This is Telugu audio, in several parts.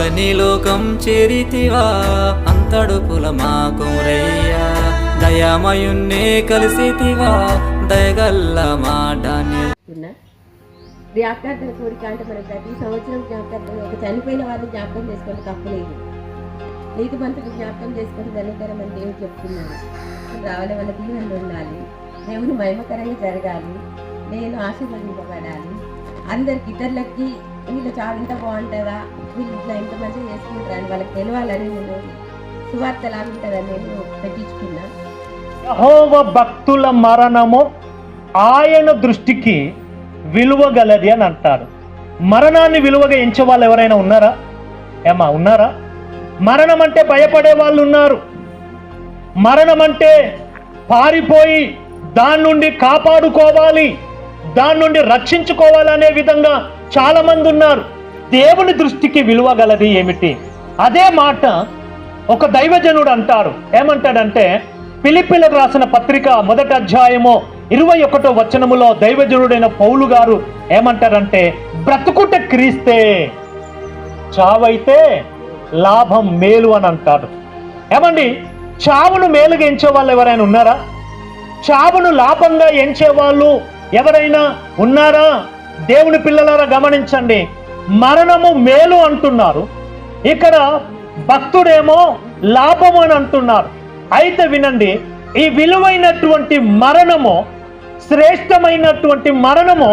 అందని లోకం చేరితివా అంతడుపుల మా కుమరయ్యా దయామయున్నే కలిసితివా దయగల్ల మా డానియేల్. జ్ఞాపకార్థన కోరిక అంటే మనం ప్రతి సంవత్సరం జ్ఞాపకార్థం ఒక చనిపోయిన వారిని జ్ఞాపకం చేసుకుంటే తప్పులేదు. నీతి మంత్రులు జ్ఞాపకం చేసుకుంటే ధన్యకరమని దేవుడు చెప్తున్నాను. రావాలి, వాళ్ళ దీవెనలు ఉండాలి, దేవుని మహిమకరంగా జరగాలి, నేను ఆశీర్వదింపబడాలి, అందరికి ఇతరులకి వీళ్ళు చాలా ఇంత బాగుంటుందా, వీళ్ళు ఇట్లా ఇంత మంచిగా చేసుకుంటారని వాళ్ళకి తెలియాలని నేను సువార్తలాగా ఉంటుందని నేను పెట్టించుకున్నా. యెహోవా భక్తుల మరణము ఆయన దృష్టికి విలువగలది అని అంటారు. మరణాన్ని విలువగా ఎంచే వాళ్ళు ఎవరైనా ఉన్నారా? ఏమా ఉన్నారా? మరణం అంటే భయపడే వాళ్ళు ఉన్నారు. మరణం అంటే పారిపోయి దాని నుండి కాపాడుకోవాలి, దాని నుండి రక్షించుకోవాలనే విధంగా చాలా మంది ఉన్నారు. దేవుని దృష్టికి విలువ గలది ఏమిటి? అదే మాట ఒక దైవజనుడు అంటారు. ఏమంటాడంటే, ఫిలిప్పీలకు రాసిన పత్రిక 1వ అధ్యాయము 21వ వచనములో దైవజనుడైన పౌలు గారు ఏమంటారంటే, బ్రతుకుట క్రీస్తే, చావైతే లాభం మేలు అని అంటాడు. ఏమండి, చావును మేలుగా ఎంచే వాళ్ళు ఎవరైనా ఉన్నారా? చావును లాభంగా ఎంచే వాళ్ళు ఎవరైనా ఉన్నారా? దేవుని పిల్లలారా గమనించండి, మరణము మేలు అంటున్నారు, ఇక్కడ భక్తుడేమో లాభం అని అంటున్నారు. అయితే వినండి, ఈ విలువైనటువంటి మరణము, శ్రేష్టమైనటువంటి మరణము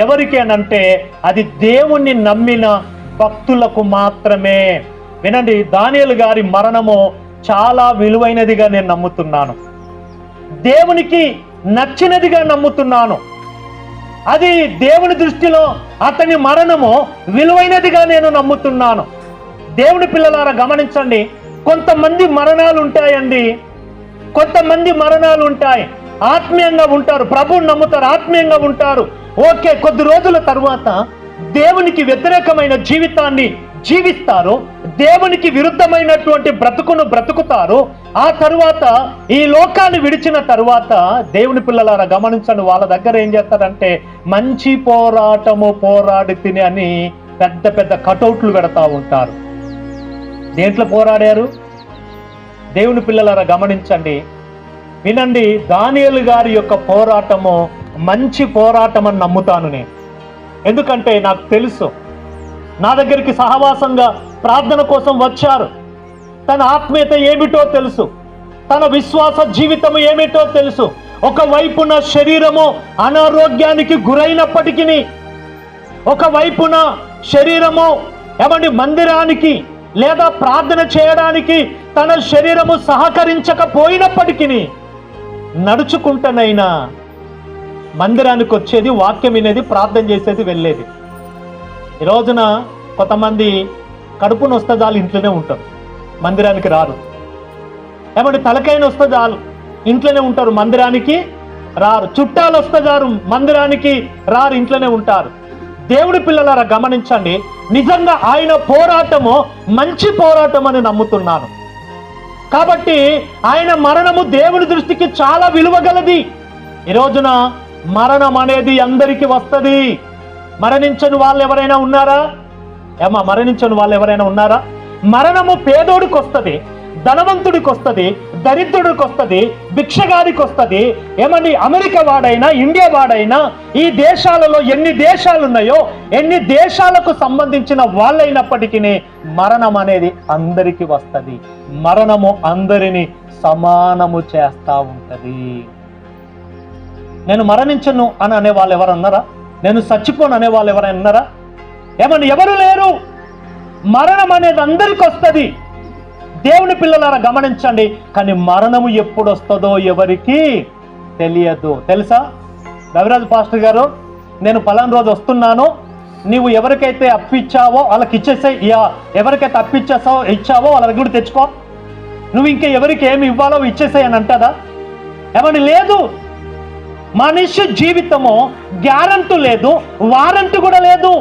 ఎవరికి అనంటే అది దేవుణ్ణి నమ్మిన భక్తులకు మాత్రమే. వినండి, దానియేలు గారి మరణము చాలా విలువైనదిగా నేను నమ్ముతున్నాను, దేవునికి నచ్చినదిగా నమ్ముతున్నాను. అది దేవుని దృష్టిలో అతని మరణము విలువైనదిగా నేను నమ్ముతున్నాను. దేవుని పిల్లలారా గమనించండి, కొంతమంది మరణాలు ఉంటాయండి, కొంతమంది మరణాలు ఉంటాయి. ఆత్మీయంగా ఉంటారు, ప్రభువుని నమ్ముతారు, ఆత్మీయంగా ఉంటారు. ఓకే, కొద్ది రోజుల తర్వాత దేవునికి వ్యతిరేకమైన జీవితాన్ని జీవిస్తారు, దేవునికి విరుద్ధమైనటువంటి బ్రతుకును బ్రతుకుతారు. ఆ తరువాత ఈ లోకాన్ని విడిచిన తరువాత దేవుని పిల్లలారా గమనించండి, వాళ్ళ దగ్గర ఏం చేస్తారంటే, మంచి పోరాటము పోరాడి తిని అని పెద్ద పెద్ద కటౌట్లు పెడతా ఉంటారు. దేంట్లో పోరాడారు? దేవుని పిల్లలారా గమనించండి, వినండి, దానియేలు గారి యొక్క పోరాటము మంచి పోరాటం అని నమ్ముతాను నేను. ఎందుకంటే నాకు తెలుసు, నా దగ్గరికి సహవాసంగా ప్రార్థన కోసం వచ్చారు. తన ఆత్మీయత ఏమిటో తెలుసు, తన విశ్వాస జీవితము ఏమిటో తెలుసు. ఒకవైపున శరీరము అనారోగ్యానికి గురైనప్పటికీ, ఒకవైపున శరీరము ఏమండి మందిరానికి లేదా ప్రార్థన చేయడానికి తన శరీరము సహకరించకపోయినప్పటికీ నడుచుకుంటనైనా మందిరానికి వచ్చేది, వాక్యం వినేది, ప్రార్థన చేసేది, వెళ్ళేది. ఈ రోజున కొంతమంది కడుపును వస్తే చాలు ఇంట్లోనే ఉంటారు, మందిరానికి రారు. ఏమంటే తలకైన వస్తే చాలు ఇంట్లోనే ఉంటారు, మందిరానికి రారు. చుట్టాలు వస్తే చాలు మందిరానికి రారు, ఇంట్లోనే ఉంటారు. దేవుడి పిల్లలారా గమనించండి, నిజంగా ఆయన పోరాటము మంచి పోరాటం అని నమ్ముతున్నాను. కాబట్టి ఆయన మరణము దేవుని దృష్టికి చాలా విలువగలది. ఈ రోజున మరణం అనేది అందరికీ వస్తుంది. మరణించని వాళ్ళు ఎవరైనా ఉన్నారా? ఏమా, మరణించని వాళ్ళు ఎవరైనా ఉన్నారా? మరణము పేదోడికి వస్తుంది, ధనవంతుడికి వస్తుంది, దరిద్రుడికి వస్తుంది, భిక్షగాడికి వస్తుంది. ఏమండి, అమెరికా వాడైనా, ఇండియా వాడైనా, ఈ దేశాలలో ఎన్ని దేశాలు ఉన్నాయో, ఎన్ని దేశాలకు సంబంధించిన వాళ్ళైనప్పటికీ మరణం అనేది అందరికీ వస్తుంది. మరణము అందరినీ సమానము చేస్తా ఉంటది. నేను మరణించను అని అనే వాళ్ళు ఎవరన్నారా? నేను చచ్చిపోను అనే వాళ్ళు ఎవరైనా ఉన్నారా? ఏమన్నా ఎవరు లేరు. మరణం అనేది అందరికి వస్తుంది. దేవుని పిల్లలారా గమనించండి, కానీ మరణము ఎప్పుడు వస్తుందో ఎవరికి తెలియదు. తెలుసా? రవిరాజు పాస్టర్ గారు, నేను పలానా రోజు వస్తున్నాను, నీవు ఎవరికైతే అప్పిచ్చావో వాళ్ళకి ఇచ్చేసే, ఎవరికైతే ఇచ్చావో వాళ్ళ దగ్గర తెచ్చుకో, నువ్వు ఇంకా ఎవరికి ఏమి ఇవ్వాలో ఇచ్చేసాయి అని అంటదా? ఏమని లేదు. మనిషి జీవితము గ్యారంటీ లేదు, వారంటీ కూడా లేదు.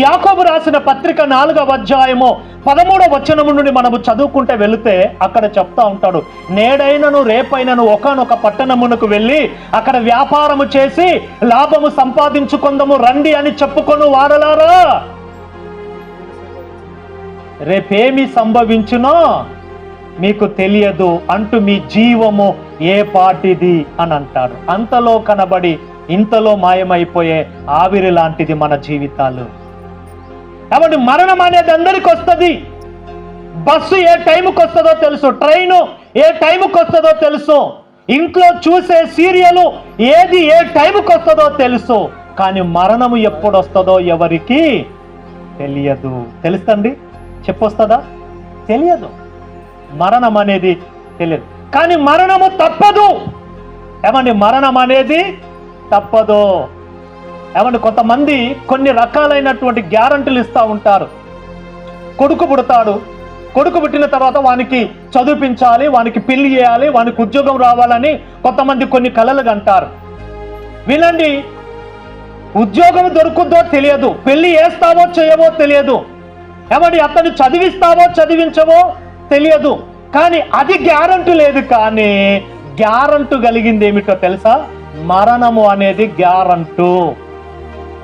యాకోబు రాసిన పత్రిక 4వ అధ్యాయము 13వ వచనము నుండి మనము చదువుకుంటే వెళితే అక్కడ చెప్తా ఉంటాడు, నేడైనను రేపైనను ఒకానొక పట్టణమునకు వెళ్ళి అక్కడ వ్యాపారము చేసి లాభము సంపాదించుకుందాము రండి అని చెప్పుకొను వారలారా. రేపేమి సంభవించునో మీకు తెలియదు అంటూ మీ జీవము ఏ పాటిది అని అంటాడు. అంతలో కనబడి ఇంతలో మాయమైపోయే ఆవిరి లాంటిది మన జీవితాలు. కాబట్టి మరణం అనేది అందరికి వస్తుంది. బస్సు ఏ టైంకి వస్తుందో తెలుసు, ట్రైను ఏ టైంకి వస్తుందో తెలుసు, ఇంట్లో చూసే సీరియలు ఏది ఏ టైంకి వస్తుందో తెలుసు. కానీ మరణము ఎప్పుడు వస్తుందో ఎవరికి తెలియదు. తెలుసండి? చెప్పొస్తుందా? తెలియదు. మరణం అనేది తెలియదు. కానీ మరణము తప్పదు. ఏమండి? మరణం అనేది తప్పదు. ఏమంటే కొంతమంది కొన్ని రకాలైనటువంటి గ్యారంటీలు ఇస్తూ ఉంటారు. కొడుకు పుడతాడు, కొడుకు పుట్టిన తర్వాత వానికి చదివించాలి, వానికి పెళ్లి చేయాలి, వానికి ఉద్యోగం రావాలని కొంతమంది కొన్ని కలలు అంటారు. వినండి, ఉద్యోగం దొరుకుద్దో తెలియదు, పెళ్లి చేస్తావో చేయవో తెలియదు, ఏమండి అతను చదివిస్తావో చదివించవో తెలియదు. కానీ అది గ్యారంటీ లేదు. కానీ గ్యారంటీ కలిగింది ఏమిటో తెలుసా? మరణము అనేది గ్యారంటీ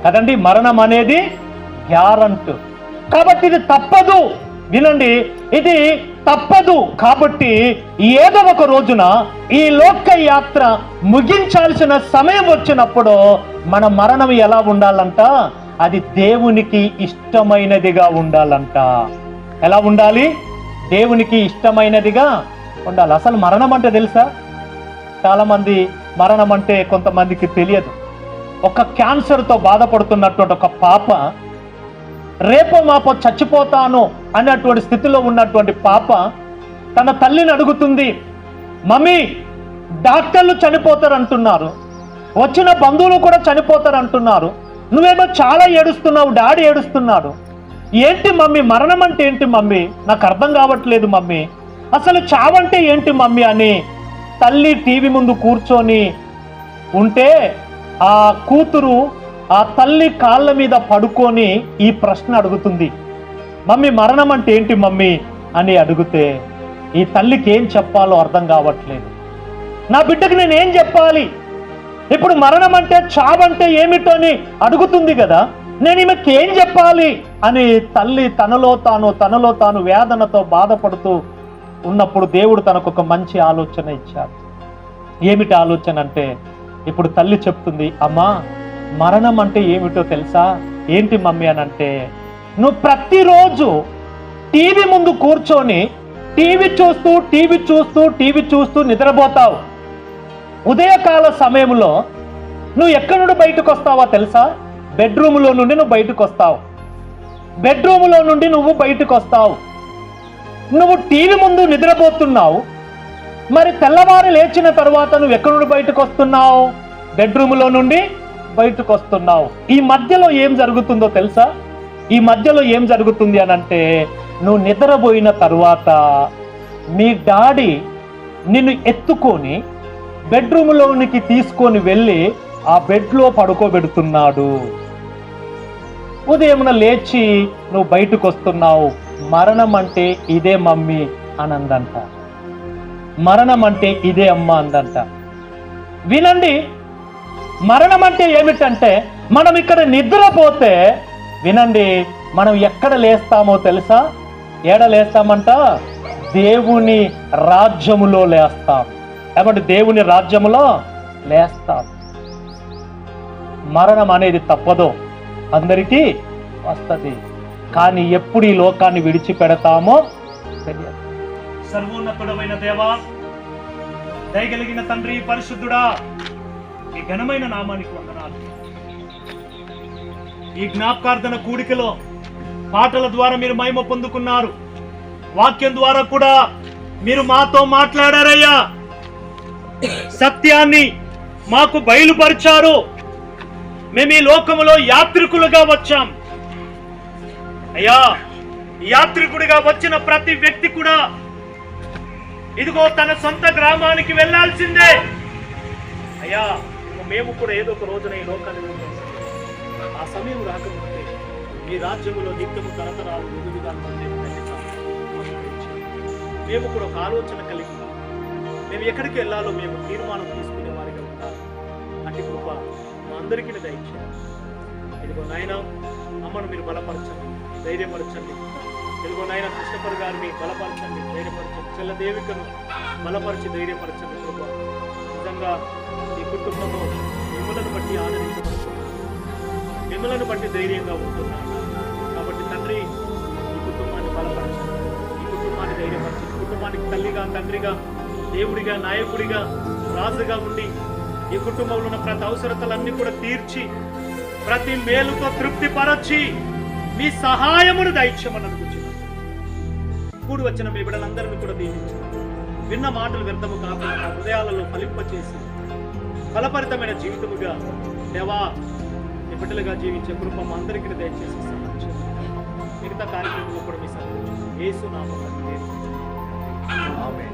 కదండి. మరణం అనేది గ్యారంటీ. కాబట్టి ఇది తప్పదు. వినండి, ఇది తప్పదు. కాబట్టి ఏదో ఒక రోజున ఈ లోక యాత్ర ముగించాల్సిన సమయం వచ్చినప్పుడు మన మరణం ఎలా ఉండాలంట? అది దేవునికి ఇష్టమైనదిగా ఉండాలంట. ఎలా ఉండాలి? దేవునికి ఇష్టమైనదిగా ఉండాలి. అసలు మరణం అంటే తెలుసా? చాలా మంది మరణం అంటే కొంతమందికి తెలియదు. ఒక క్యాన్సర్తో బాధపడుతున్నటువంటి ఒక పాప, రేపో మాపో చచ్చిపోతాను అన్నటువంటి స్థితిలో ఉన్నటువంటి పాప తన తల్లిని అడుగుతుంది, మమ్మీ డాక్టర్లు చనిపోతారు అంటున్నారు, వచ్చిన బంధువులు కూడా చనిపోతారు అంటున్నారు, నువ్వేమో చాలా ఏడుస్తున్నావు, డాడీ ఏడుస్తున్నాడు, ఏంటి మమ్మీ? మరణం అంటే ఏంటి మమ్మీ? నాకు అర్థం కావట్లేదు మమ్మీ, అసలు చావంటే ఏంటి మమ్మీ అని తల్లి టీవీ ముందు కూర్చొని ఉంటే ఆ కూతురు ఆ తల్లి కాళ్ళ మీద పడుకొని ఈ ప్రశ్న అడుగుతుంది, మమ్మీ మరణం అంటే ఏంటి మమ్మీ అని అడిగితే ఈ తల్లికి ఏం చెప్పాలో అర్థం కావట్లేదు. నా బిడ్డకి నేను ఏం చెప్పాలి? ఇప్పుడు మరణం అంటే చావంటే ఏమిటో అని అడుగుతుంది కదా, నేను ఈమెకి ఏం చెప్పాలి అని తల్లి తనలో తాను వేదనతో బాధపడుతూ ఉన్నప్పుడు దేవుడు తనకు ఒక మంచి ఆలోచన ఇచ్చాడు. ఏమిటి ఆలోచన అంటే, ఇప్పుడు తల్లి చెప్తుంది, అమ్మా మరణం అంటే ఏమిటో తెలుసా? ఏంటి మమ్మీ అని అంటే, నువ్వు ప్రతిరోజు టీవీ ముందు కూర్చొని టీవీ చూస్తూ నిద్రపోతావు. ఉదయకాల సమయంలో నువ్వు ఎక్కడి నుండి బయటకు వస్తావో తెలుసా? బెడ్రూమ్లో నుండి నువ్వు బయటకు వస్తావు. బెడ్రూమ్లో నుండి నువ్వు బయటకు వస్తావు. నువ్వు టీవీ ముందు నిద్రపోతున్నావు. మరి తెల్లవారు లేచిన తర్వాత నువ్వు ఎక్కడి నుండి బయటకు వస్తున్నావు? బెడ్రూమ్లో నుండి బయటకు వస్తున్నావు. ఈ మధ్యలో ఏం జరుగుతుందో తెలుసా? ఈ మధ్యలో ఏం జరుగుతుంది అని అంటే, నువ్వు నిద్రపోయిన తర్వాత మీ డాడీ నిన్ను ఎత్తుకొని బెడ్రూమ్లోనికి తీసుకొని వెళ్ళి ఆ బెడ్లో పడుకోబెడుతున్నాడు. ఉదయమున లేచి నువ్వు బయటకు వస్తున్నావు. మరణం అంటే ఇదే మమ్మీ అని అందంట. మరణం అంటే ఇదే అమ్మ అందంట. వినండి, మరణం అంటే ఏమిటంటే, మనం ఇక్కడ నిద్రపోతే వినండి, మనం ఎక్కడ లేస్తామో తెలుసా? ఏడ లేస్తామంట? దేవుని రాజ్యములో లేస్తాం. కాబట్టి దేవుని రాజ్యములో లేస్తాం. మరణం అనేది తప్పదో, అందరికీ వస్తుంది. కానీ ఎప్పుడు ఈ లోకాన్ని విడిచిపెడతామో తెలియదు. సర్వోన్నతుడమైన దేవా, దయగలిగిన తండ్రి, పరిశుద్ధుడా, ఈ ఘనమైన నామానికి వందనాలు. ఈ జ్ఞాపకార్థన కూడికలో పాటల ద్వారా మీరు మహిమ పొందుకున్నారు. వాక్యం ద్వారా కూడా మీరు మాతో మాట్లాడారయ్యా. సత్యాన్ని మాకు బయలుపరిచారు. మేము ఈ లోకములో యాత్రికులుగా వచ్చాం అయ్యా. యాత్రికుడిగా వచ్చిన ప్రతి వ్యక్తి కూడా ఇదిగో తన సొంత గ్రామానికి వెళ్ళాల్సిందే అయ్యా. మేము కూడా ఏదో ఒక రోజున ఈ లోకాన్ని వదిలేస్తాం. ఆ సమయం రాకముందే మీ రాజ్యములో నిత్యము తరతరాలు ఎదురుగా మేము కూడా ఒక ఆలోచన కలిగి మేము ఎక్కడికి వెళ్ళాలో మేము తీర్మానం తీసుకునే వారిగా ఉండాలి. అట్టి కృప మా అందరికీ దయచేయండి. ఇదిగో నాయన, అమ్మను మీరు బలపరచండి, ధైర్యపరచండి. ఇదిగో నాయన కృష్ణపర్ గారిని బలపరచండి, ధైర్యపరచండి. చెల్లదేవికను బలపరిచి ధైర్యపరచండి ప్రభా. నిజంగా ఈ కుటుంబము మిమ్మలను బట్టి ఆనందించబడుతుంది, మిమ్మలను బట్టి ధైర్యంగా ఉంటున్నాను. కాబట్టి తండ్రి ఈ కుటుంబాన్ని బలపరచండి, ఈ కుటుంబాన్ని ధైర్యపరచండి. ఈ కుటుంబానికి తల్లిగా, తండ్రిగా, దేవుడిగా, నాయకుడిగా, రాజుగా ఉండి ఈ కుటుంబంలో ఉన్న ప్రతి అవసరతలన్నీ కూడా తీర్చి ప్రతి మేలుతో తృప్తిపరచి మీ సహాయమును దయచేయమని కూడి వచ్చిన మీ బిడ్డలందరినీ కూడా దీవించి విన్న మాటలు వ్యర్థము కాకుండా హృదయాలలో ఫలింపచేసి ఫలపరితమైన జీవితముగా దేవా మీ బిడ్డలుగా జీవించే కృప అందరికీ దయచేసి సహాయం. మిగతా కార్యక్రమంలో కూడా మీ సహాయం యేసు నామములో ఆమేన్.